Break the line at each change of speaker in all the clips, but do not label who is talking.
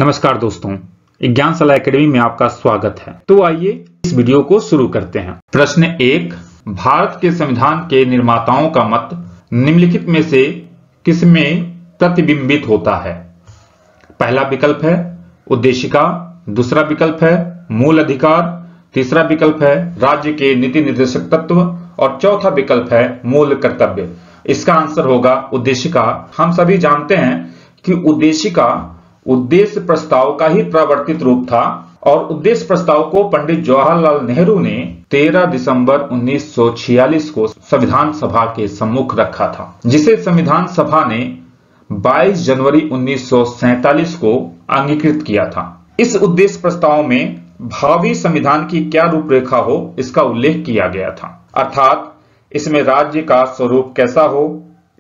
नमस्कार दोस्तों, ज्ञानशाला एकेडमी में आपका स्वागत है। तो आइए इस वीडियो को शुरू करते हैं। प्रश्न 1, भारत के संविधान के निर्माताओं का मत निम्नलिखित में से किसमें प्रतिबिंबित होता है? पहला विकल्प है उद्देशिका, दूसरा विकल्प है मूल अधिकार, तीसरा विकल्प है राज्य के नीति निर्देशक तत्व और चौथा विकल्प है मूल कर्तव्य। इसका आंसर होगा उद्देशिका। हम सभी जानते हैं कि उद्देशिका उद्देश्य प्रस्ताव का ही प्रवर्तित रूप था और उद्देश्य प्रस्ताव को पंडित जवाहरलाल नेहरू ने 13 दिसंबर 1946 को संविधान सभा के सम्मुख रखा था, जिसे संविधान सभा ने 22 जनवरी 1947 को अंगीकृत किया था। इस उद्देश्य प्रस्ताव में भावी संविधान की क्या रूपरेखा हो, इसका उल्लेख किया गया था। अर्थात इसमें राज्य का स्वरूप कैसा हो,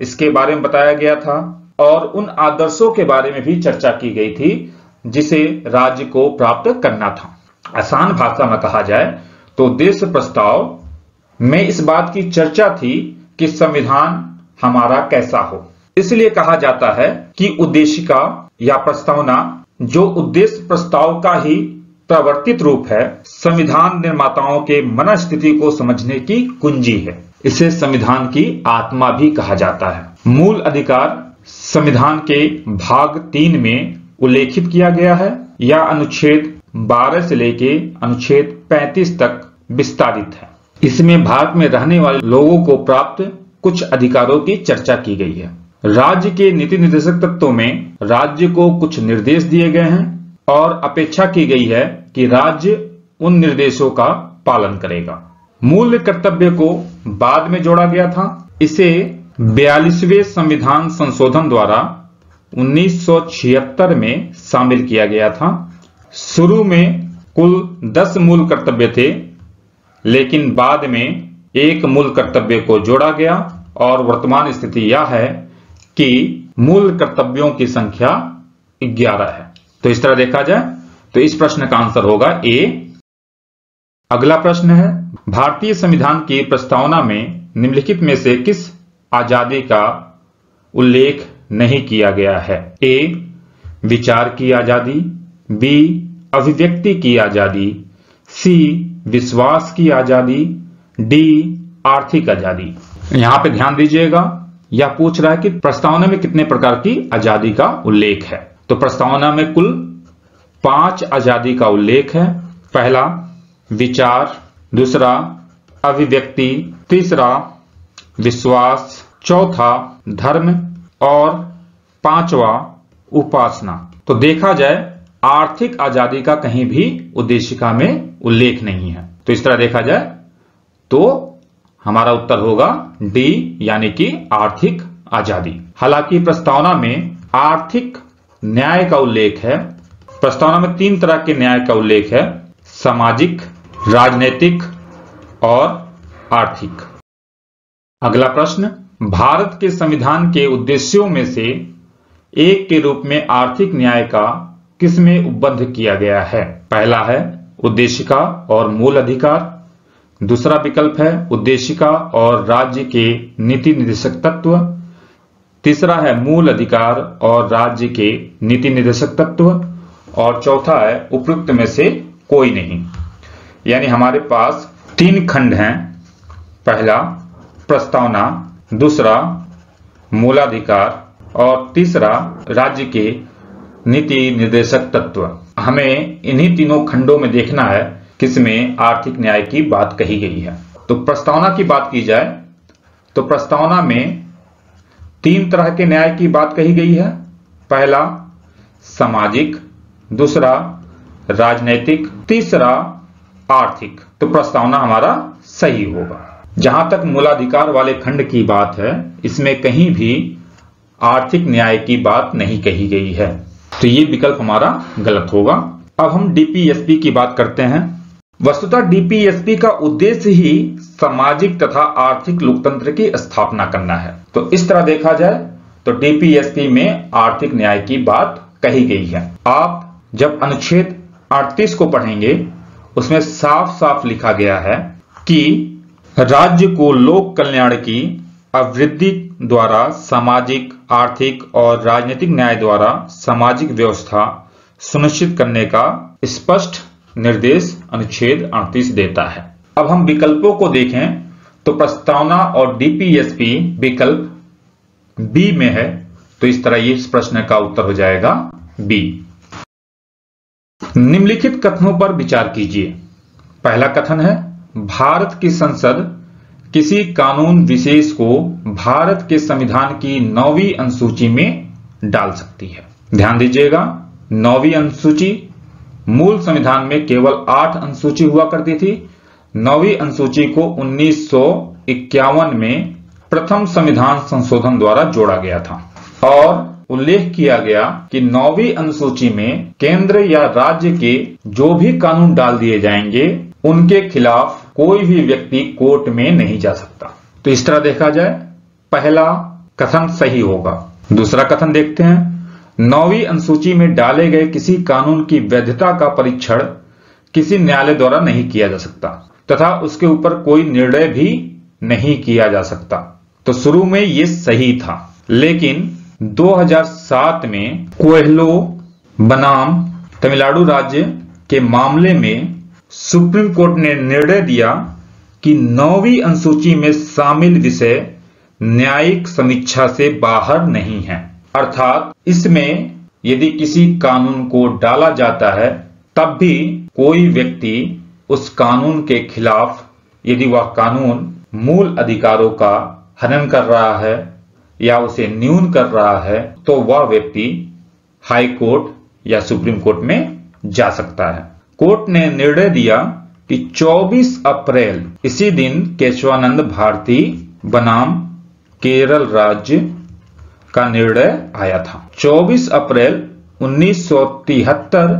इसके बारे में बताया गया था और उन आदर्शों के बारे में भी चर्चा की गई थी जिसे राज्य को प्राप्त करना था। आसान भाषा में कहा जाए तो उद्देश्य प्रस्ताव में इस बात की चर्चा थी कि संविधान हमारा कैसा हो। इसलिए कहा जाता है कि उद्देशिका या प्रस्तावना जो उद्देश्य प्रस्ताव का ही प्रवर्तित रूप है, संविधान निर्माताओं के मनस्थिति को समझने की कुंजी है। इसे संविधान की आत्मा भी कहा जाता है। मूल अधिकार संविधान के भाग 3 में उल्लेखित किया गया है या अनुच्छेद 12 से लेके अनुच्छेद 35 तक विस्तारित है। इसमें भारत में रहने वाले लोगों को प्राप्त कुछ अधिकारों की चर्चा की गई है। राज्य के नीति निर्देशक तत्वों में राज्य को कुछ निर्देश दिए गए हैं और अपेक्षा की गई है कि राज्य उन निर्देशों का पालन करेगा। मूल कर्तव्य को बाद में जोड़ा गया था। इसे 42वें संविधान संशोधन द्वारा 1976 में शामिल किया गया था। शुरू में कुल 10 मूल कर्तव्य थे, लेकिन बाद में एक मूल कर्तव्य को जोड़ा गया और वर्तमान स्थिति यह है कि मूल कर्तव्यों की संख्या 11 है। तो इस तरह देखा जाए तो इस प्रश्न का आंसर होगा ए। अगला प्रश्न है, भारतीय संविधान की प्रस्तावना में निम्नलिखित में से किस आजादी का उल्लेख नहीं किया गया है? ए, विचार की आजादी, बी, अभिव्यक्ति की आजादी, सी, विश्वास की आजादी, डी, आर्थिक आजादी। यहां पे ध्यान दीजिएगा, यह पूछ रहा है कि प्रस्तावना में कितने प्रकार की आजादी का उल्लेख है। तो प्रस्तावना में कुल 5 आजादी का उल्लेख है। पहला विचार, दूसरा अभिव्यक्ति, तीसरा विश्वास, चौथा धर्म और पांचवा उपासना। तो देखा जाए आर्थिक आजादी का कहीं भी उद्देशिका में उल्लेख नहीं है। तो इस तरह देखा जाए तो हमारा उत्तर होगा डी, यानी कि आर्थिक आजादी। हालांकि प्रस्तावना में आर्थिक न्याय का उल्लेख है। प्रस्तावना में 3 तरह के न्याय का उल्लेख है, सामाजिक, राजनीतिक और आर्थिक। अगला प्रश्न, भारत के संविधान के उद्देश्यों में से एक के रूप में आर्थिक न्याय का किसमें उपबद्ध किया गया है? पहला है उद्देशिका और मूल अधिकार, दूसरा विकल्प है उद्देशिका और राज्य के नीति निर्देशक तत्व, तीसरा है मूल अधिकार और राज्य के नीति निर्देशक तत्व और चौथा है उपयुक्त में से कोई नहीं। यानी हमारे पास 3 खंड हैं। पहला प्रस्तावना, दूसरा मूलाधिकार और तीसरा राज्य के नीति निर्देशक तत्व। हमें इन्हीं तीनों खंडों में देखना है किसमें आर्थिक न्याय की बात कही गई है। तो प्रस्तावना की बात की जाए तो प्रस्तावना में 3 तरह के न्याय की बात कही गई है। पहला सामाजिक, दूसरा राजनैतिक, तीसरा आर्थिक। तो प्रस्तावना हमारा सही होगा। जहां तक मूलाधिकार वाले खंड की बात है, इसमें कहीं भी आर्थिक न्याय की बात नहीं कही गई है, तो ये विकल्प हमारा गलत होगा। अब हम डीपीएसपी की बात करते हैं। वस्तुतः डीपीएसपी का उद्देश्य ही सामाजिक तथा आर्थिक लोकतंत्र की स्थापना करना है। तो इस तरह देखा जाए तो डीपीएसपी में आर्थिक न्याय की बात कही गई है। आप जब अनुच्छेद 38 को पढ़ेंगे, उसमें साफ साफ लिखा गया है कि राज्य को लोक कल्याण की अभिवृद्धि द्वारा सामाजिक, आर्थिक और राजनीतिक न्याय द्वारा सामाजिक व्यवस्था सुनिश्चित करने का स्पष्ट निर्देश अनुच्छेद 38 देता है। अब हम विकल्पों को देखें तो प्रस्तावना और डीपीएसपी विकल्प बी में है, तो इस तरह इस प्रश्न का उत्तर हो जाएगा बी। निम्नलिखित कथनों पर विचार कीजिए। पहला कथन है, भारत की संसद किसी कानून विशेष को भारत के संविधान की 9वीं अनुसूची में डाल सकती है। ध्यान दीजिएगा, 9वीं अनुसूची, मूल संविधान में केवल 8 अनुसूची हुआ करती थी। 9वीं अनुसूची को 1951 में प्रथम संविधान संशोधन द्वारा जोड़ा गया था और उल्लेख किया गया कि 9वीं अनुसूची में केंद्र या राज्य के जो भी कानून डाल दिए जाएंगे उनके खिलाफ कोई भी व्यक्ति कोर्ट में नहीं जा सकता। तो इस तरह देखा जाए पहला कथन सही होगा। दूसरा कथन देखते हैं, 9वीं अनुसूची में डाले गए किसी कानून की वैधता का परीक्षण किसी न्यायालय द्वारा नहीं किया जा सकता तथा उसके ऊपर कोई निर्णय भी नहीं किया जा सकता। तो शुरू में ये सही था, लेकिन 2007 में कोएहलो बनाम तमिलनाडु राज्य के मामले में सुप्रीम कोर्ट ने निर्णय दिया कि 9वीं अनुसूची में शामिल विषय न्यायिक समीक्षा से बाहर नहीं है। अर्थात इसमें यदि किसी कानून को डाला जाता है तब भी कोई व्यक्ति उस कानून के खिलाफ, यदि वह कानून मूल अधिकारों का हनन कर रहा है या उसे न्यून कर रहा है, तो वह व्यक्ति हाई कोर्ट या सुप्रीम कोर्ट में जा सकता है। कोर्ट ने निर्णय दिया कि 24 अप्रैल इसी दिन केशवानंद भारती बनाम केरल राज्य का निर्णय आया था। 24 अप्रैल 1973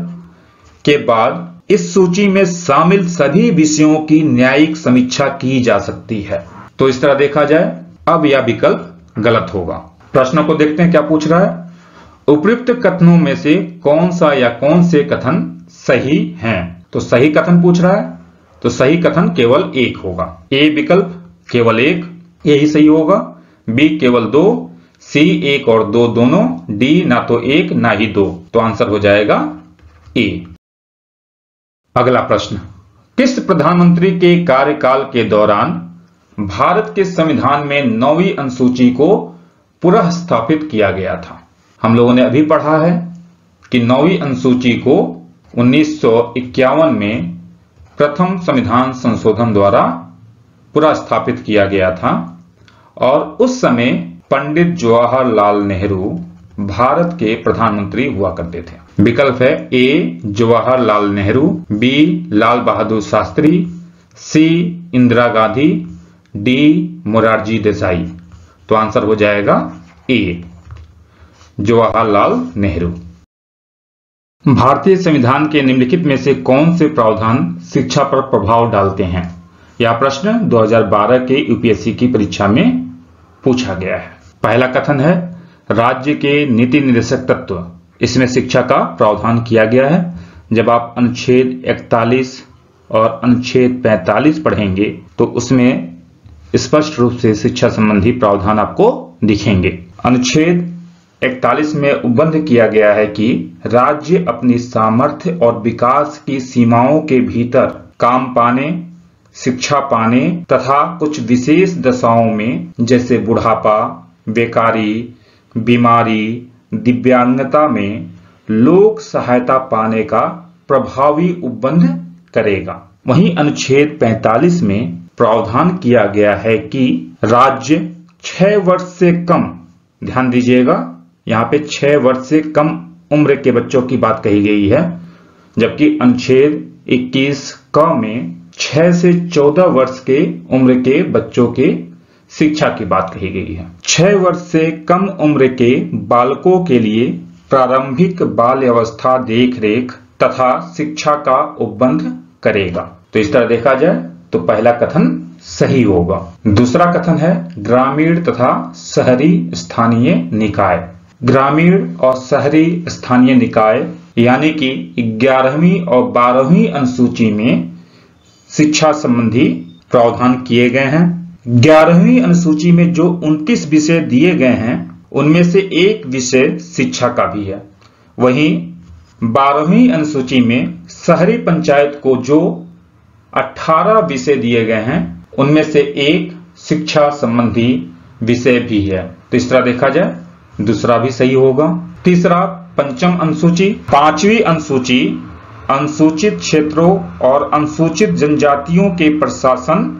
के बाद इस सूची में शामिल सभी विषयों की न्यायिक समीक्षा की जा सकती है। तो इस तरह देखा जाए अब यह विकल्प गलत होगा। प्रश्न को देखते हैं क्या पूछ रहा है। उपयुक्त कथनों में से कौन सा या कौन से कथन सही हैं? तो सही कथन पूछ रहा है, तो सही कथन केवल एक होगा। ए विकल्प केवल एक, यही सही होगा। बी केवल 2, सी 1 और 2 दोनों, डी ना तो 1 ना ही 2। तो आंसर हो जाएगा ए। अगला प्रश्न, किस प्रधानमंत्री के कार्यकाल के दौरान भारत के संविधान में 9वीं अनुसूची को पुनः स्थापित किया गया था? हम लोगों ने अभी पढ़ा है कि 9वीं अनुसूची को 1951 में प्रथम संविधान संशोधन द्वारा पुनः स्थापित किया गया था और उस समय पंडित जवाहरलाल नेहरू भारत के प्रधानमंत्री हुआ करते थे। विकल्प है ए जवाहरलाल नेहरू, बी लाल बहादुर शास्त्री, सी इंदिरा गांधी, डी मोरारजी देसाई। तो आंसर हो जाएगा ए जवाहरलाल नेहरू। भारतीय संविधान के निम्नलिखित में से कौन से प्रावधान शिक्षा पर प्रभाव डालते हैं? यह प्रश्न 2012 के यूपीएससी की परीक्षा में पूछा गया है। पहला कथन है, राज्य के नीति निर्देशक तत्व, इसमें शिक्षा का प्रावधान किया गया है। जब आप अनुच्छेद 41 और अनुच्छेद 45 पढ़ेंगे तो उसमें स्पष्ट रूप से शिक्षा संबंधी प्रावधान आपको दिखेंगे। अनुच्छेद 41 में उपबंध किया गया है कि राज्य अपनी सामर्थ्य और विकास की सीमाओं के भीतर काम पाने, शिक्षा पाने तथा कुछ विशेष दशाओं में जैसे बुढ़ापा, बेकारी, बीमारी, दिव्यांगता में लोक सहायता पाने का प्रभावी उपबंध करेगा। वहीं अनुच्छेद 45 में प्रावधान किया गया है कि राज्य 6 वर्ष से कम, ध्यान दीजिएगा यहाँ पे 6 वर्ष से कम उम्र के बच्चों की बात कही गई है, जबकि अनुच्छेद 21 क में 6 से 14 वर्ष के उम्र के बच्चों के शिक्षा की बात कही गई है। 6 वर्ष से कम उम्र के बालकों के लिए प्रारंभिक बाल्यावस्था देखरेख तथा शिक्षा का उपबंध करेगा। तो इस तरह देखा जाए तो पहला कथन सही होगा। दूसरा कथन है, ग्रामीण तथा शहरी स्थानीय निकाय। ग्रामीण और शहरी स्थानीय निकाय यानी कि 11वीं और 12वीं अनुसूची में शिक्षा संबंधी प्रावधान किए गए हैं। 11वीं अनुसूची में जो 29 विषय दिए गए हैं उनमें से एक विषय शिक्षा का भी है। वहीं 12वीं अनुसूची में शहरी पंचायत को जो 18 विषय दिए गए हैं उनमें से एक शिक्षा संबंधी विषय भी है। तो इस तरह देखा जाए दूसरा भी सही होगा। तीसरा, पंचम अनुसूची। 5वीं अनुसूची अनुसूचित क्षेत्रों और अनुसूचित जनजातियों के प्रशासन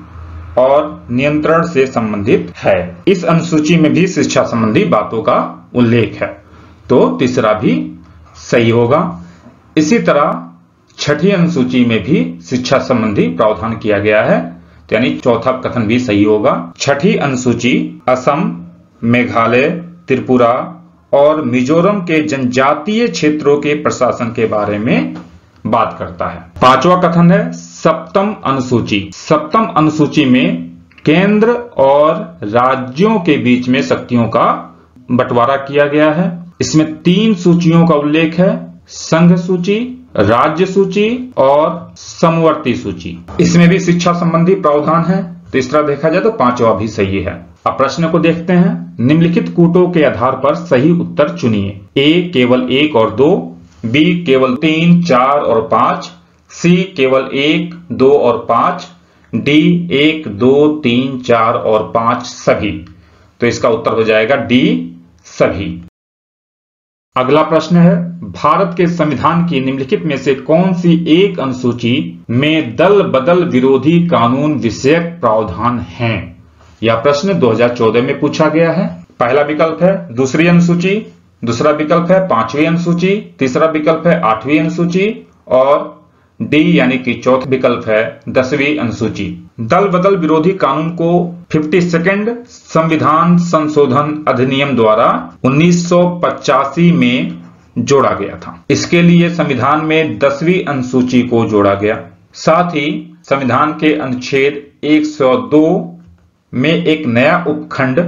और नियंत्रण से संबंधित है। इस अनुसूची में भी शिक्षा संबंधी बातों का उल्लेख है, तो तीसरा भी सही होगा। इसी तरह 6ठी अनुसूची में भी शिक्षा संबंधी प्रावधान किया गया है, तो यानी चौथा कथन भी सही होगा। 6ठी अनुसूची असम, मेघालय, त्रिपुरा और मिजोरम के जनजातीय क्षेत्रों के प्रशासन के बारे में बात करता है। 5वां कथन है सप्तम अनुसूची। सप्तम अनुसूची में केंद्र और राज्यों के बीच में शक्तियों का बंटवारा किया गया है। इसमें 3 सूचियों का उल्लेख है, संघ सूची, राज्य सूची और समवर्ती सूची। इसमें भी शिक्षा संबंधी प्रावधान है, तो इस तरह देखा जाए तो 5वां भी सही है। अब प्रश्न को देखते हैं। निम्नलिखित कूटों के आधार पर सही उत्तर चुनिए। ए केवल 1 और 2, बी केवल 3, 4 और 5, सी केवल 1, 2 और 5, डी 1, 2, 3, 4 और 5 सभी। तो इसका उत्तर हो जाएगा डी सभी। अगला प्रश्न है, भारत के संविधान की निम्नलिखित में से कौन सी एक अनुसूची में दल बदल विरोधी कानून विषयक प्रावधान हैं? यह प्रश्न 2014 में पूछा गया है। पहला विकल्प है दूसरी अनुसूची, दूसरा विकल्प है 5वीं अनुसूची, तीसरा विकल्प है 8वीं अनुसूची और डी यानी कि चौथा विकल्प है 10वीं अनुसूची। दल बदल विरोधी कानून को 52nd संविधान संशोधन अधिनियम द्वारा 1985 में जोड़ा गया था। इसके लिए संविधान में 10वीं अनुसूची को जोड़ा गया। साथ ही संविधान के अनुच्छेद 102 में एक नया उपखंड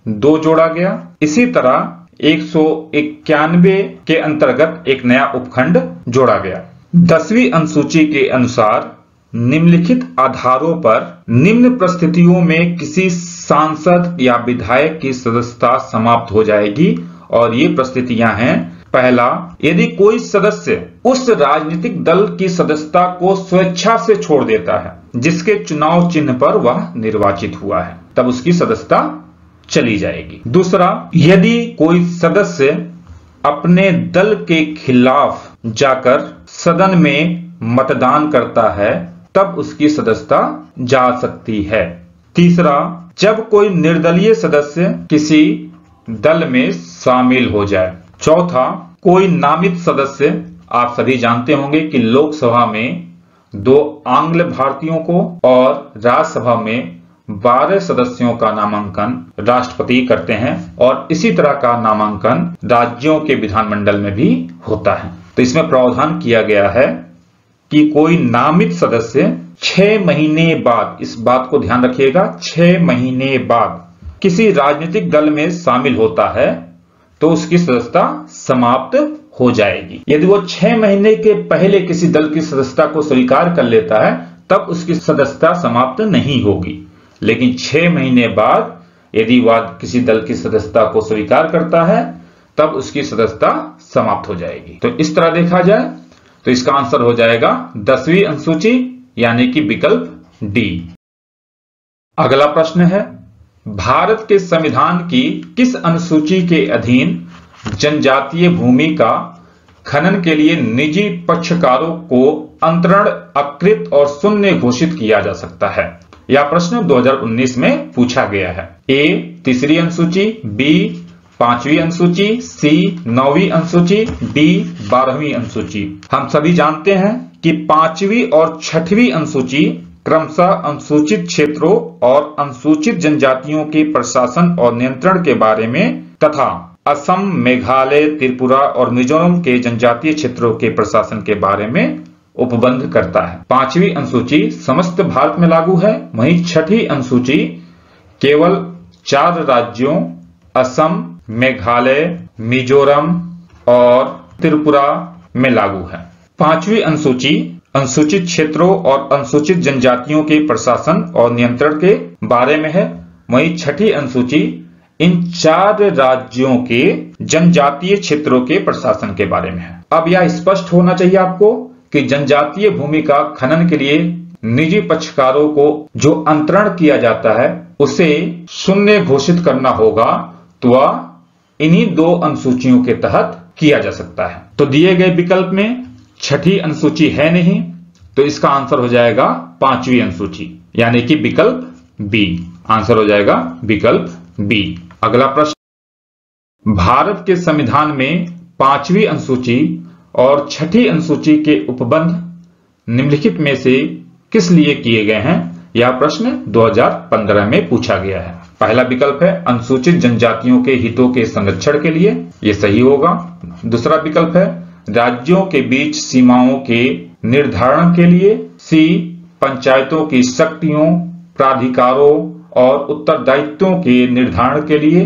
2 जोड़ा गया। इसी तरह 191 के अंतर्गत एक नया उपखंड जोड़ा गया। 10वीं अनुसूची के अनुसार निम्नलिखित आधारों पर निम्न परिस्थितियों में किसी सांसद या विधायक की सदस्यता समाप्त हो जाएगी और ये परिस्थितियां हैं। पहला, यदि कोई सदस्य उस राजनीतिक दल की सदस्यता को स्वेच्छा से छोड़ देता है जिसके चुनाव चिन्ह पर वह निर्वाचित हुआ है, तब उसकी सदस्यता चली जाएगी। दूसरा, यदि कोई सदस्य अपने दल के खिलाफ जाकर सदन में मतदान करता है तब उसकी सदस्यता जा सकती है। तीसरा, जब कोई निर्दलीय सदस्य किसी दल में शामिल हो जाए। चौथा, कोई नामित सदस्य, आप सभी जानते होंगे कि लोकसभा में 2 आंग्ल भारतीयों को और राज्यसभा में 12 सदस्यों का नामांकन राष्ट्रपति करते हैं और इसी तरह का नामांकन राज्यों के विधानमंडल में भी होता है। तो इसमें प्रावधान किया गया है कि कोई नामित सदस्य 6 महीने बाद, इस बात को ध्यान रखिएगा, 6 महीने बाद किसी राजनीतिक दल में शामिल होता है तो उसकी सदस्यता समाप्त हो जाएगी। यदि वो 6 महीने के पहले किसी दल की सदस्यता को स्वीकार कर लेता है तब उसकी सदस्यता समाप्त नहीं होगी, लेकिन 6 महीने बाद यदि वह किसी दल की सदस्यता को स्वीकार करता है तब उसकी सदस्यता समाप्त हो जाएगी। तो इस तरह देखा जाए तो इसका आंसर हो जाएगा 10वीं अनुसूची यानी कि विकल्प डी। अगला प्रश्न है, भारत के संविधान की किस अनुसूची के अधीन जनजातीय भूमि का खनन के लिए निजी पक्षकारों को अंतरण अकृत और शून्य घोषित किया जा सकता है? यह प्रश्न 2019 में पूछा गया है। ए 3री अनुसूची, बी 5वीं अनुसूची, सी 9वीं अनुसूची, डी 12वीं अनुसूची। हम सभी जानते हैं कि 5वीं और 6वीं अनुसूची क्रमशः अनुसूचित क्षेत्रों और अनुसूचित जनजातियों के प्रशासन और नियंत्रण के बारे में तथा असम, मेघालय, त्रिपुरा और मिजोरम के जनजातीय क्षेत्रों के प्रशासन के बारे में उपबंध करता है। 5वीं अनुसूची समस्त भारत में लागू है, वहीं 6ठी अनुसूची केवल 4 राज्यों असम, मेघालय, मिजोरम और त्रिपुरा में लागू है। 5वीं अनुसूची अनुसूचित क्षेत्रों और अनुसूचित जनजातियों के प्रशासन और नियंत्रण के बारे में है, वहीं 6ठी अनुसूची इन 4 राज्यों के जनजातीय क्षेत्रों के प्रशासन के बारे में है। अब यह स्पष्ट होना चाहिए आपको कि जनजातीय भूमि का खनन के लिए निजी पक्षकारों को जो अंतरण किया जाता है उसे शून्य घोषित करना होगा, तो वह इन्हीं 2 अनुसूचियों के तहत किया जा सकता है। तो दिए गए विकल्प में छठी अनुसूची है नहीं, तो इसका आंसर हो जाएगा 5वीं अनुसूची, यानी कि विकल्प बी। आंसर हो जाएगा विकल्प बी। अगला प्रश्न, भारत के संविधान में 5वीं अनुसूची और छठी अनुसूची के उपबंध निम्नलिखित में से किस लिए किए गए हैं? यह प्रश्न 2015 में पूछा गया है। पहला विकल्प है अनुसूचित जनजातियों के हितों के संरक्षण के लिए, यह सही होगा। दूसरा विकल्प है राज्यों के बीच सीमाओं के निर्धारण के लिए, सी पंचायतों की शक्तियों, प्राधिकारों और उत्तरदायित्वों के निर्धारण के लिए,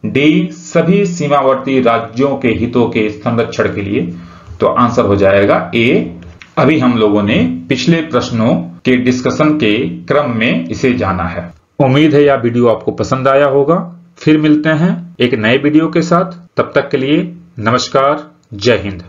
डी सभी सीमावर्ती राज्यों के हितों के संरक्षण के लिए। तो आंसर हो जाएगा ए। अभी हम लोगों ने पिछले प्रश्नों के डिस्कशन के क्रम में इसे जाना है। उम्मीद है यह वीडियो आपको पसंद आया होगा। फिर मिलते हैं एक नए वीडियो के साथ। तब तक के लिए नमस्कार, जय हिंद।